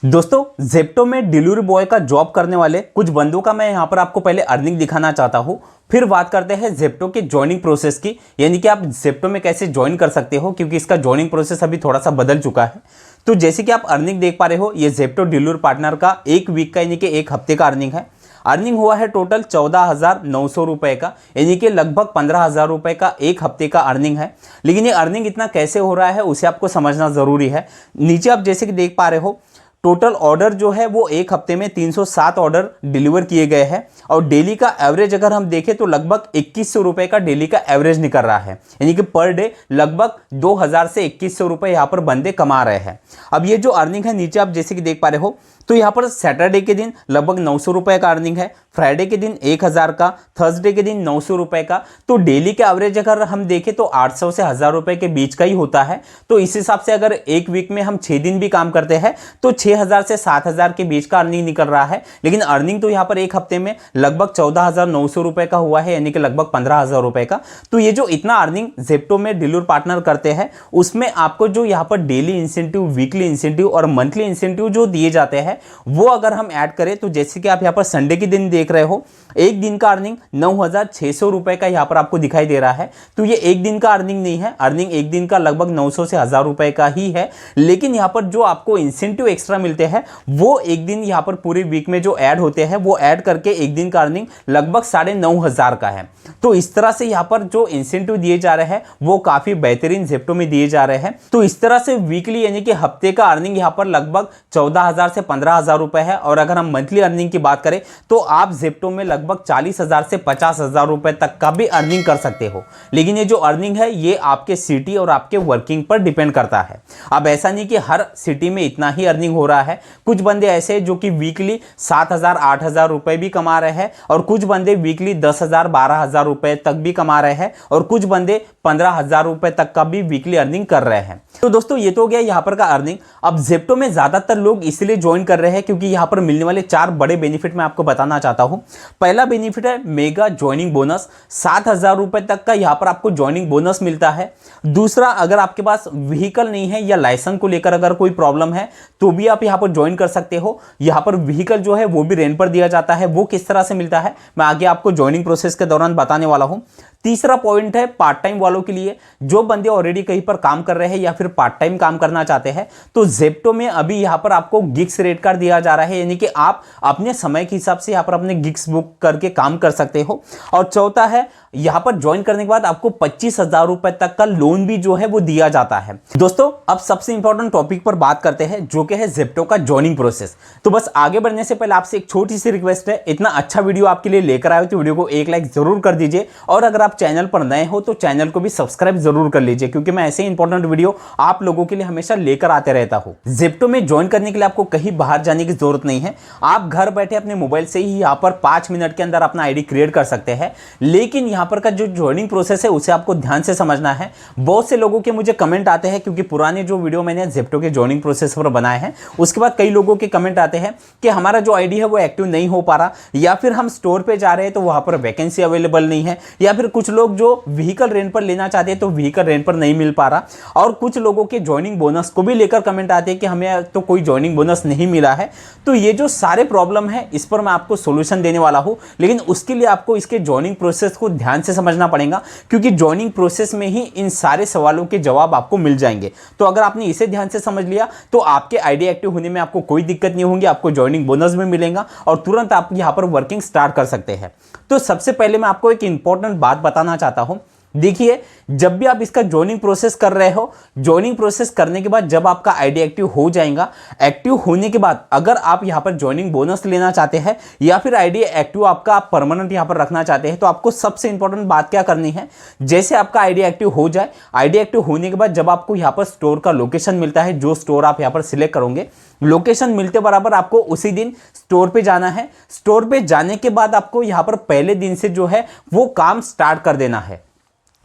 दोस्तों ज़ेप्टो में delivery boy का जॉब करने वाले कुछ बंदों का मैं यहाँ पर आपको पहले अर्निंग दिखाना चाहता हूँ। फिर बात करते हैं ज़ेप्टो के ज्वाइनिंग प्रोसेस की, यानी कि आप ज़ेप्टो में कैसे ज्वाइन कर सकते हो, क्योंकि इसका ज्वाइनिंग प्रोसेस अभी थोड़ा सा बदल चुका है। तो जैसे कि आप अर्निंग देख पा रहे हो, ये ज़ेप्टो डिलीवरी पार्टनर का एक वीक का यानी कि एक हफ्ते का अर्निंग है। अर्निंग हुआ है टोटल 14,900 रुपए का, यानी कि लगभग 15,000 रुपए का एक हफ्ते का अर्निंग है। लेकिन ये अर्निंग इतना कैसे हो रहा है उसे आपको समझना ज़रूरी है। नीचे आप जैसे कि देख पा रहे हो, टोटल ऑर्डर जो है वो एक हफ्ते में 307 ऑर्डर डिलीवर किए गए हैं और डेली का एवरेज अगर हम देखें तो लगभग 2100 रुपए का डेली का एवरेज निकल रहा है, यानी कि पर डे लगभग 2000 से 2100 रुपए यहाँ पर बंदे कमा रहे हैं। अब ये जो अर्निंग है नीचे आप जैसे कि देख पा रहे हो, तो यहाँ पर सैटरडे के दिन लगभग 900 रुपए का अर्निंग है, फ्राइडे के दिन 1000 का, थर्सडे के दिन 900 रुपए का। तो डेली के एवरेज अगर हम देखें तो 800 से 1000 रुपए के बीच का ही होता है। तो इस हिसाब से अगर एक वीक में हम 6 दिन भी काम करते हैं तो 6000 से 7000 के बीच का अर्निंग निकल रहा है। लेकिन अर्निंग तो यहाँ पर एक हफ्ते में लगभग 14,900 रुपए का हुआ है, यानी कि लगभग 15,000 रुपए का। तो ये जो इतना अर्निंग ज़ेप्टो में डिलीवरी पार्टनर करते हैं, उसमें आपको जो यहाँ पर डेली इंसेंटिव, वीकली इंसेंटिव और मंथली इंसेंटिव जो दिए जाते हैं वो अगर हम ऐड करें तो जैसे कि आप यहाँ पर संडे के दिन देख रहे हो, एक दिन का अर्निंग 9,600 रुपए का यहाँ पर आपको दिखाई दे रहा है। तो ये एक दिन का अर्निंग नहीं है, अर्निंग एक दिन का लगभग 900 से 1000 रुपए का ही है। लेकिन यहाँ पर जो आपको इंसेंटिव एक्स्ट्रा मिलते हैं वो एक दिन यहाँ पर पूरे वीक में जो ऐड होते हैं वो ऐड करके एक दिन का अर्निंग लगभग 9,500 का है। तो इस तरह से यहाँ पर जो इंसेंटिव दिए जा रहे हैं वो काफी बेहतरीन ज़ेप्टो में दिए जा रहे हैं। तो इस तरह से वीकली यानी कि हफ्ते का अर्निंग यहाँ पर लगभग 14,000 से 15,000 रुपए है। और अगर हम मंथली अर्निंग की बात करें तो आप ज़ेप्टो में लगभग 40,000 से 50,000 रुपए तक का भी अर्निंग कर सकते हो। लेकिन ये जो अर्निंग है ये आपके सिटी और आपके वर्किंग पर डिपेंड करता है। अब ऐसा नहीं कि हर सिटी में इतना ही अर्निंग हो रहा है। कुछ बंदे ऐसे हैं जो कि वीकली 7,000 8,000 रुपए भी कमा रहे हैं और कुछ बंदे वीकली 10,000 12,000 रुपए तक भी कमा रहे हैं और कुछ बंदे 15,000 रुपए तक का भी वीकली अर्निंग कर रहे हैं। तो दोस्तों ये तो हो गया यहाँ पर का अर्निंग। अब ज़ेप्टो में ज्यादातर लोग इसलिए ज्वाइन कर रहे हैं क्योंकि यहाँ पर मिलने वाले 4 बड़े बेनिफिट मैं आपको बताना चाहता हूँ। पहला बेनिफिट है मेगा ज्वाइनिंग बोनस, 7,000 रुपए तक का यहाँ पर आपको ज्वाइनिंग बोनस मिलता है। दूसरा, अगर आपके पास व्हीकल नहीं है या लाइसेंस को लेकर अगर कोई प्रॉब्लम है तो भी आप यहाँ पर ज्वाइन कर सकते हो। यहाँ पर व्हीकल जो है वो भी रेंट पर दिया जाता है। वो किस तरह से मिलता है मैं आगे आपको ज्वाइनिंग प्रोसेस के दौरान बताने वाला हूँ। तीसरा पॉइंट है पार्ट टाइम वालों के लिए, जो बंदे ऑलरेडी कहीं पर काम कर रहे हैं या फिर पार्ट टाइम काम करना चाहते हैं तो ज़ेप्टो में अभी यहाँ पर आपको गिग्स रेट कार्ड दिया जा रहा है, यानी कि आप अपने समय के हिसाब से यहाँ पर अपने गिग्स बुक करके काम कर सकते हो। और चौथा है यहाँ पर ज्वाइन करने के बाद आपको 25,000 रुपए तक का लोन भी जो है वो दिया जाता है। दोस्तों अब सबसे इंपॉर्टेंट टॉपिक पर बात करते हैं जो कि है ज़ेप्टो का ज्वाइनिंग प्रोसेस। तो बस आगे बढ़ने से पहले आपसे एक छोटी सी रिक्वेस्ट है, इतना अच्छा वीडियो आपके लिए लेकर आए तो वीडियो को एक लाइक जरूर कर दीजिए और अगर आप चैनल पर नए हो तो चैनल को भी सब्सक्राइब जरूर कर लीजिए, क्योंकि मैं ऐसे इंपॉर्टेंट वीडियो आप लोगों के लिए हमेशा लेकर आते रहता हूं। ज़ेप्टो में ज्वाइन करने के लिए आपको कहीं बाहर जाने की जरूरत नहीं है। आप घर बैठे अपने मोबाइल से ही यहाँ पर 5 मिनट के अंदर अपना आईडी क्रिएट कर सकते हैं। लेकिन यहाँ पर का जो ज्वाइनिंग प्रोसेस है उसे आपको ध्यान से समझना है। बहुत से लोगों के मुझे कमेंट आते हैं, क्योंकि पुराने जो वीडियो मैंने ज़ेप्टो के ज्वाइनिंग प्रोसेस पर बनाए हैं उसके बाद कई लोगों के कमेंट आते हैं कि हमारा जो आईडी है वो एक्टिव नहीं हो पा रहा, या फिर हम स्टोर पे जा रहे हैं तो वहां पर वैकेंसी अवेलेबल नहीं है, या फिर कुछ लोग जो व्हीकल रेंट पर लेना चाहते हैं तो व्हीकल रेंट पर नहीं मिल पा रहा। और कुछ लोगों के ज्वाइनिंग बोनस को भी लेकर कमेंट आते हैं कि हमें तो कोई ज्वाइनिंग बोनस नहीं मिला है। तो ये जो सारे प्रॉब्लम है इस पर मैं आपको सोल्यूशन देने वाला हूं, लेकिन उसके लिए आपको इसके ज्वाइनिंग प्रोसेस को ध्यान से समझना पड़ेगा, क्योंकि ज्वाइनिंग प्रोसेस में ही इन सारे सवालों के जवाब आपको मिल जाएंगे। तो अगर आपने इसे ध्यान से समझ लिया तो आपके आईडी एक्टिव होने में आपको कोई दिक्कत नहीं होगी, आपको ज्वाइनिंग बोनस भी मिलेगा और तुरंत आप यहां पर वर्किंग स्टार्ट कर सकते हैं। तो सबसे पहले मैं आपको एक इंपॉर्टेंट बात बताना चाहता हूं। देखिए, जब भी आप इसका ज्वाइनिंग प्रोसेस कर रहे हो, ज्वाइनिंग प्रोसेस करने के बाद जब आपका आईडी एक्टिव हो जाएगा, एक्टिव होने के बाद अगर आप यहां पर ज्वाइनिंग बोनस लेना चाहते हैं या फिर आईडी एक्टिव आपका आप परमानेंट यहां पर रखना चाहते हैं, तो आपको सबसे इंपॉर्टेंट बात क्या करनी है। जैसे आपका आईडी एक्टिव हो जाए, आईडी एक्टिव होने के बाद जब आपको यहां पर स्टोर का लोकेशन मिलता है, जो स्टोर आप यहां पर सिलेक्ट करोगे, लोकेशन मिलते बराबर आपको उसी दिन स्टोर पे जाना है। स्टोर पे जाने के बाद आपको यहां पर पहले दिन से जो है वो काम स्टार्ट कर देना है।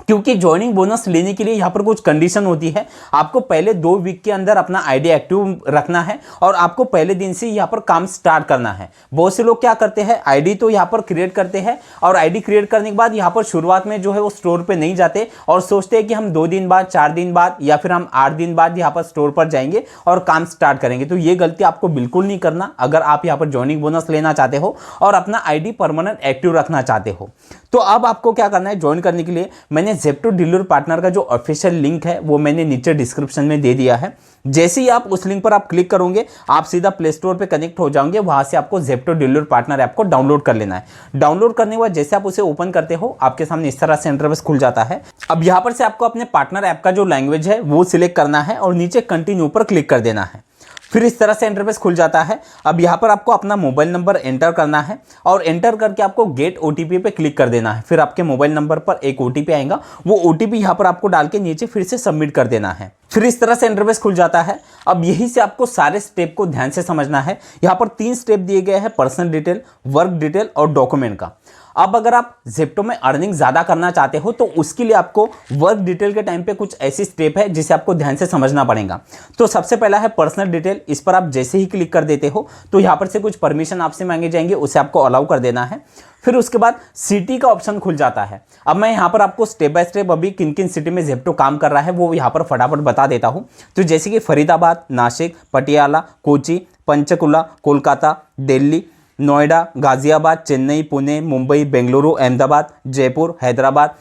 क्योंकि ज्वाइनिंग बोनस लेने के लिए यहाँ पर कुछ कंडीशन होती है। आपको पहले 2 वीक के अंदर अपना आईडी एक्टिव रखना है और आपको पहले दिन से यहाँ पर काम स्टार्ट करना है। बहुत से लोग क्या करते हैं, आईडी तो यहाँ पर क्रिएट करते हैं और आईडी क्रिएट करने के बाद यहाँ पर शुरुआत में जो है वो स्टोर पे नहीं जाते और सोचते हैं कि हम 2 दिन बाद, 4 दिन बाद या फिर हम 8 दिन बाद यहाँ पर स्टोर पर जाएंगे और काम स्टार्ट करेंगे। तो ये गलती आपको बिल्कुल नहीं करना अगर आप यहाँ पर ज्वाइनिंग बोनस लेना चाहते हो और अपना आईडी परमानेंट एक्टिव रखना चाहते हो। तो अब आपको क्या करना है, ज्वाइन करने के लिए मैंने ज़ेप्टो डीलर पार्टनर का जो ऑफिशियल लिंक है वो मैंने नीचे डिस्क्रिप्शन में दे दिया है। जैसे ही आप उस लिंक पर आप क्लिक करोगे आप सीधा प्ले स्टोर पे कनेक्ट हो जाओगे। वहां से आपको ज़ेप्टो डीलर पार्टनर ऐप को डाउनलोड कर लेना है। डाउनलोड करने के बाद जैसे आप उसे ओपन करते हो आपके सामने इस तरह से इंटरफेस खुल जाता है। अब यहाँ पर से आपको अपने पार्टनर ऐप का जो लैंग्वेज है वो सिलेक्ट करना है और नीचे कंटिन्यू पर क्लिक कर देना है। फिर इस तरह से इंटरफेस खुल जाता है। अब यहाँ पर आपको अपना मोबाइल नंबर एंटर करना है और एंटर करके आपको गेट ओटीपी पे क्लिक कर देना है। फिर आपके मोबाइल नंबर पर एक ओटीपी आएगा, वो ओटीपी यहाँ पर आपको डाल के नीचे फिर से सबमिट कर देना है। फिर इस तरह से इंटरफेस खुल जाता है। अब यही से आपको सारे स्टेप को ध्यान से समझना है। यहाँ पर 3 स्टेप दिए गए हैं, पर्सनल डिटेल, वर्क डिटेल और डॉक्यूमेंट का। अब अगर आप ज़ेप्टो में अर्निंग ज़्यादा करना चाहते हो तो उसके लिए आपको वर्क डिटेल के टाइम पे कुछ ऐसी स्टेप है जिसे आपको ध्यान से समझना पड़ेगा। तो सबसे पहला है पर्सनल डिटेल। इस पर आप जैसे ही क्लिक कर देते हो तो यहाँ पर से कुछ परमिशन आपसे मांगे जाएंगे, उसे आपको अलाउ कर देना है। फिर उसके बाद सिटी का ऑप्शन खुल जाता है। अब मैं यहाँ पर आपको स्टेप बाय स्टेप अभी किन किन सिटी में ज़ेप्टो काम कर रहा है वो यहाँ पर फटाफट बता देता हूँ। तो जैसे कि फरीदाबाद, नासिक, पटियाला, कोची, पंचकुला, कोलकाता, दिल्ली, नोएडा, गाजियाबाद, चेन्नई, पुणे, मुंबई, बेंगलुरु, अहमदाबाद, जयपुर, हैदराबाद,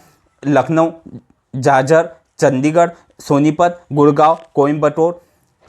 लखनऊ, झाझर, चंडीगढ़, सोनीपत, गुड़गांव, कोयम्बटूर,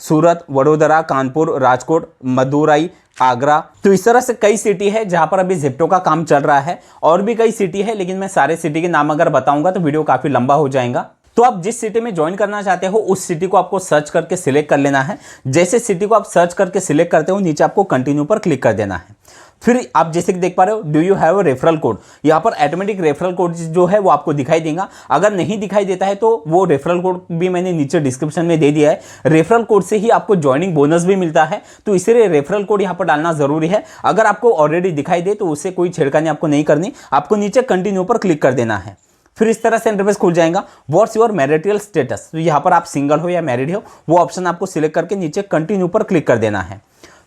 सूरत, वडोदरा, कानपुर, राजकोट, मदुरई, आगरा। तो इस तरह से कई सिटी है जहां पर अभी ज़ेप्टो का काम चल रहा है। और भी कई सिटी है लेकिन मैं सारे सिटी के नाम अगर बताऊंगा तो वीडियो काफी लंबा हो जाएगा। तो आप जिस सिटी में ज्वाइन करना चाहते हो उस सिटी को आपको सर्च करके सिलेक्ट कर लेना है। जैसे सिटी को आप सर्च करके सिलेक्ट करते हो नीचे आपको कंटिन्यू पर क्लिक कर देना है। फिर आप जैसे कि देख पा रहे हो, do you have a referral code, यहाँ पर ऑटोमेटिक रेफरल कोड जो है वो आपको दिखाई देगा। अगर नहीं दिखाई देता है तो वो रेफरल कोड भी मैंने नीचे डिस्क्रिप्शन में दे दिया है। रेफरल कोड से ही आपको ज्वाइनिंग बोनस भी मिलता है, तो इसलिए रेफरल कोड यहाँ पर डालना जरूरी है। अगर आपको ऑलरेडी दिखाई दे तो उससे कोई छेड़खानी आपको नहीं करनी, आपको नीचे कंटिन्यू पर क्लिक कर देना है। फिर इस तरह से इंटरफेस खुल जाएगा। व्हाट्स योर मैरिटल स्टेटस, तो यहाँ पर आप सिंगल हो या मैरिड हो वो ऑप्शन आपको सिलेक्ट करके नीचे कंटिन्यू पर क्लिक कर देना है।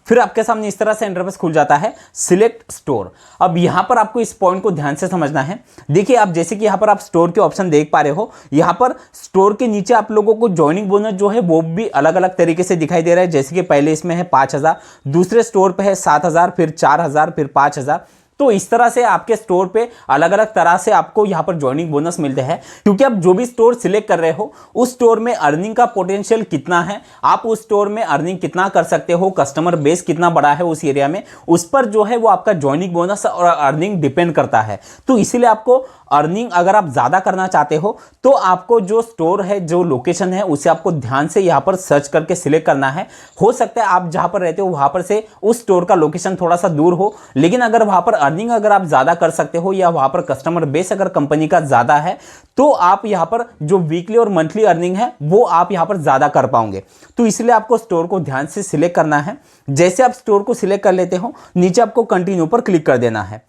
फिर आपके सामने इस तरह से इंटरफेस खुल जाता है, सिलेक्ट स्टोर। अब यहाँ पर आपको इस पॉइंट को ध्यान से समझना है। देखिए आप जैसे कि यहाँ पर आप स्टोर के ऑप्शन देख पा रहे हो, यहाँ पर स्टोर के नीचे आप लोगों को ज्वाइनिंग बोनस जो है वो भी अलग अलग तरीके से दिखाई दे रहा है। जैसे कि पहले इसमें है 5000, दूसरे स्टोर पे है 7000, फिर 4000, फिर 5000। तो इस तरह से आपके स्टोर पे अलग अलग तरह से आपको यहाँ पर ज्वाइनिंग बोनस मिलते हैं, क्योंकि आप जो भी स्टोर सिलेक्ट कर रहे हो उस स्टोर में अर्निंग का पोटेंशियल कितना है, आप उस स्टोर में अर्निंग कितना कर सकते हो, कस्टमर बेस कितना बड़ा है उस एरिया में, उस पर जो है वो आपका ज्वाइनिंग बोनस और अर्निंग डिपेंड करता है। तो इसीलिए आपको अर्निंग अगर आप ज़्यादा करना चाहते हो तो आपको जो स्टोर है, जो लोकेशन है, उसे आपको ध्यान से यहाँ पर सर्च करके सिलेक्ट करना है। हो सकता है आप जहाँ पर रहते हो वहाँ पर से उस स्टोर का लोकेशन थोड़ा सा दूर हो, लेकिन अगर वहाँ पर अर्निंग अगर आप ज़्यादा कर सकते हो या वहाँ पर कस्टमर बेस अगर कंपनी का ज़्यादा है तो आप यहाँ पर जो वीकली और मंथली अर्निंग है वो आप यहाँ पर ज़्यादा कर पाओगे। तो इसलिए आपको स्टोर को ध्यान से सिलेक्ट करना है। जैसे आप स्टोर को सिलेक्ट कर लेते हो नीचे आपको कंटिन्यू पर क्लिक कर देना है।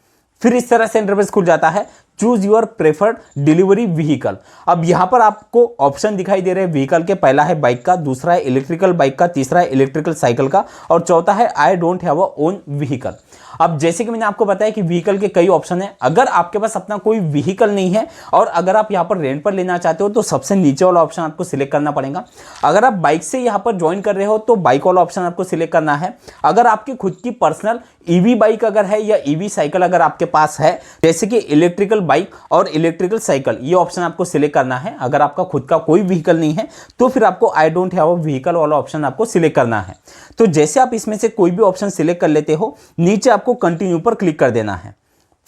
फिर इस तरह से इंटरफेस खुल जाता है, choose your preferred delivery vehicle. अब यहाँ पर आपको ऑप्शन दिखाई दे रहे हैं व्हीकल के। पहला है बाइक का, दूसरा है इलेक्ट्रिकल बाइक का, तीसरा है इलेक्ट्रिकल साइकिल का और चौथा है I don't have a own vehicle. अब जैसे कि मैंने आपको बताया कि व्हीकल के कई ऑप्शन है। अगर आपके पास अपना कोई व्हीकल नहीं है और अगर आप यहाँ पर रेंट पर लेना चाहते हो तो सबसे नीचे वाला ऑप्शन आपको सिलेक्ट करना पड़ेगा। अगर आप बाइक से यहाँ पर ज्वाइन कर रहे हो तो बाइक वाला ऑप्शन आपको सिलेक्ट करना है। अगर आपकी खुद की पर्सनल ईवी बाइक अगर है या ईवी साइकिल अगर आपके पास है, जैसे कि इलेक्ट्रिकल बाइक और इलेक्ट्रिकल साइकिल, ये ऑप्शन आपको सिलेक्ट करना है। अगर आपका खुद का कोई व्हीकल नहीं है तो फिर आपको I don't have a vehicle वाला ऑप्शन आपको सिलेक्ट करना है। तो जैसे आप इसमें से कोई भी ऑप्शन सिलेक्ट कर लेते हो नीचे आपको कंटिन्यू पर क्लिक कर देना है।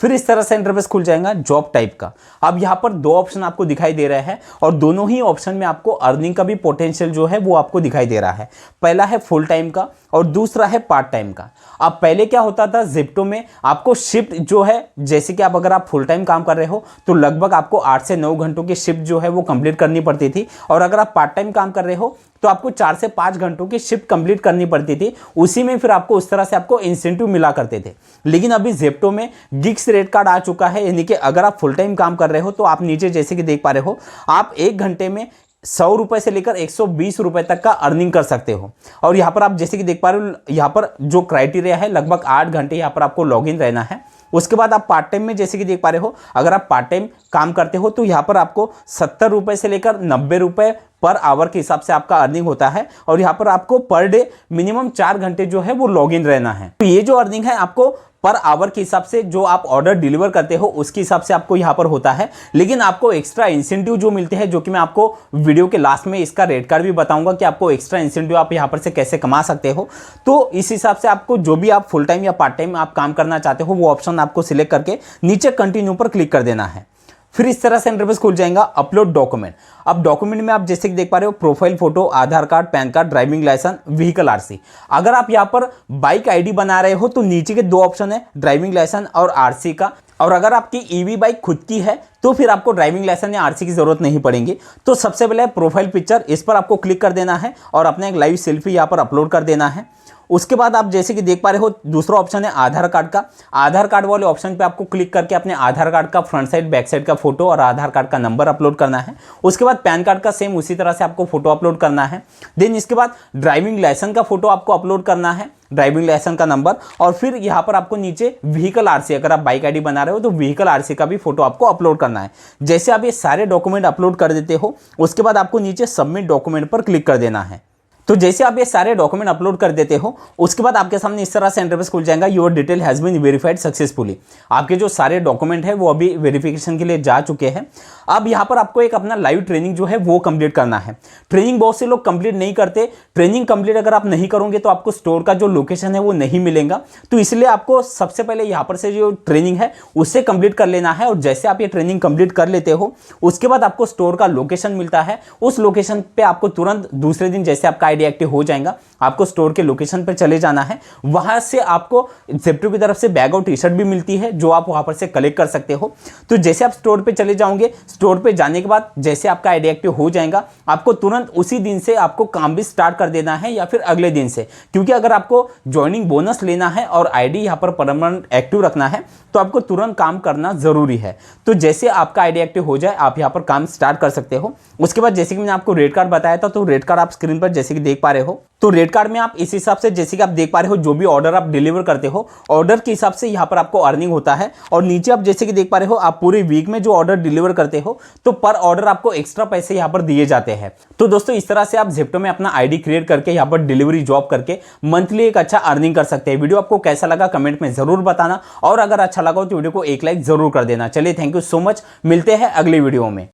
फिर इस तरह से इंटरफेस खुल जाएगा जॉब टाइप का। अब यहाँ पर 2 ऑप्शन आपको दिखाई दे रहे हैं और दोनों ही ऑप्शन में आपको अर्निंग का भी पोटेंशियल जो है वो आपको दिखाई दे रहा है। पहला है फुल टाइम का और दूसरा है पार्ट टाइम का। अब पहले क्या होता था, ज़ेप्टो में आपको शिफ्ट जो है, जैसे कि आप अगर आप फुल टाइम काम कर रहे हो तो लगभग आपको 8 से 9 घंटों की शिफ्ट जो है वो कंप्लीट करनी पड़ती थी और अगर आप पार्ट टाइम काम कर रहे हो तो आपको 4 से 5 घंटों की शिफ्ट कंप्लीट करनी पड़ती थी, उसी में फिर आपको उस तरह से आपको इंसेंटिव मिला करते थे। लेकिन अभी जेप्टो में गिग्स रेट कार्ड आ चुका है, यानी कि अगर आप फुल टाइम काम कर रहे हो तो आप नीचे जैसे कि देख पा रहे हो, आप 1 घंटे में 100 रुपए से लेकर 120 रुपए तक का अर्निंग कर सकते हो। और यहाँ पर आप जैसे कि देख पा रहे हो, यहाँ पर जो क्राइटेरिया है लगभग 8 घंटे यहाँ पर आपको लॉगिन रहना है। उसके बाद आप पार्ट टाइम में जैसे कि देख पा रहे हो, अगर आप पार्ट टाइम काम करते हो तो यहाँ पर आपको 70 रुपए से लेकर 90 रुपए पर आवर के हिसाब से आपका अर्निंग होता है। और यहाँ पर आपको पर डे मिनिमम 4 घंटे जो है वो लॉगिन रहना है। तो ये जो अर्निंग है आपको पर आवर के हिसाब से, जो आप ऑर्डर डिलीवर करते हो उसके हिसाब से आपको यहाँ पर होता है। लेकिन आपको एक्स्ट्रा इंसेंटिव जो मिलते हैं, जो कि मैं आपको वीडियो के लास्ट में इसका रेट कार्ड भी बताऊंगा कि आपको एक्स्ट्रा इंसेंटिव आप यहाँ पर से कैसे कमा सकते हो। तो इस हिसाब से आपको जो भी आप फुल टाइम या पार्ट टाइम आप काम करना चाहते हो वो ऑप्शन आपको सिलेक्ट करके नीचे कंटिन्यू पर क्लिक कर देना है। फिर इस तरह से इंटरफेस खुल जाएगा अपलोड डॉक्यूमेंट। अब डॉक्यूमेंट में आप जैसे कि देख पा रहे हो, profile photo, Aadhaar card, pan card, driving licence, vehicle RC. अगर आप यहाँ पर बाइक आईडी बना रहे हो तो नीचे के 2 ऑप्शन है, ड्राइविंग लाइसेंस और आरसी का। और अगर आपकी ईवी बाइक खुद की है तो फिर आपको ड्राइविंग लाइसेंस या आरसी की जरूरत नहीं पड़ेगी। तो सबसे पहले प्रोफाइल पिक्चर, इस पर आपको क्लिक कर देना है और अपना एक लाइव सेल्फी यहाँ पर अपलोड कर देना है। उसके बाद आप जैसे कि देख पा रहे हो, दूसरा ऑप्शन है आधार कार्ड का। आधार कार्ड वाले ऑप्शन पे आपको क्लिक करके अपने आधार कार्ड का फ्रंट साइड बैक साइड का फोटो और आधार कार्ड का नंबर अपलोड करना है। उसके बाद पैन कार्ड का सेम उसी तरह से आपको फोटो अपलोड करना है। देन इसके बाद ड्राइविंग लाइसेंस का फोटो आपको अपलोड करना है, ड्राइविंग लाइसेंस का नंबर। और फिर यहाँ पर आपको नीचे व्हीकल आरसी, अगर आप बाइक आईडी बना रहे हो तो व्हीकल आरसी का भी फोटो आपको अपलोड करना है। जैसे आप ये सारे डॉक्यूमेंट अपलोड कर देते हो, उसके बाद आपको नीचे सबमिट डॉक्यूमेंट पर क्लिक कर देना है। तो जैसे आप ये सारे डॉक्यूमेंट अपलोड कर देते हो, उसके बाद आपके सामने इस तरह से इंटरफेस खुल जाएगा, your detail has been verified successfully. आपके जो सारे डॉक्यूमेंट है वो अभी वेरिफिकेशन के लिए जा चुके हैं। अब यहाँ पर आपको एक अपना लाइव ट्रेनिंग जो है वो कंप्लीट करना है। ट्रेनिंग बहुत से लोग कंप्लीट नहीं करते। ट्रेनिंग कंप्लीट अगर आप नहीं करोगे तो आपको स्टोर का जो लोकेशन है वो नहीं मिलेगा। तो इसलिए आपको सबसे पहले यहाँ पर से जो ट्रेनिंग है उससे कंप्लीट कर लेना है। और जैसे आप ये ट्रेनिंग कंप्लीट कर लेते हो, उसके बाद आपको स्टोर का लोकेशन मिलता है। उस लोकेशन पे आपको तुरंत दूसरे दिन जैसे आपका आईडी एक्टिव हो जाएगा, आपको स्टोर के लोकेशन पर चले जाना है। वहां से आपको जेप्टो की तरफ से बैग और टी शर्ट भी मिलती है, जो आप वहां पर से कलेक्ट कर सकते हो। तो जैसे आप स्टोर पे चले जाओगे, स्टोर पे जाने के बाद जैसे आपका आईडी एक्टिव हो जाएगा, आपको तुरंत उसी दिन से आपको काम भी स्टार्ट कर देना है या फिर अगले दिन से। क्योंकि अगर आपको ज्वाइनिंग बोनस लेना है और आईडी यहाँ पर परमानेंट एक्टिव रखना है तो आपको तुरंत काम करना जरूरी है। तो जैसे आपका आईडी एक्टिव हो जाए, आप यहाँ पर काम स्टार्ट कर सकते हो। उसके बाद जैसे कि मैंने आपको रेट कार्ड बताया था, तो रेट कार्ड आप स्क्रीन पर जैसे कि देख पा रहे हो, तो रेट कार्ड में आप इस हिसाब से जैसे कि आप देख पा रहे हो, जो भी ऑर्डर आप डिलीवर करते हो, ऑर्डर के हिसाब से यहाँ पर आपको अर्निंग होता है। और नीचे आप जैसे कि देख पा रहे हो, आप पूरे वीक में जो ऑर्डर डिलीवर करते हो तो पर ऑर्डर आपको एक्स्ट्रा पैसे यहाँ पर दिए जाते हैं। तो दोस्तों इस तरह से आप जेप्टो में अपना आईडी क्रिएट करके यहाँ पर डिलीवरी जॉब करके मंथली एक अच्छा अर्निंग कर सकते हैं। वीडियो आपको कैसा लगा कमेंट में जरूर बताना, और अगर अच्छा लगा हो तो वीडियो को एक लाइक जरूर कर देना। चलिए, थैंक यू सो मच, मिलते हैं अगली वीडियो में।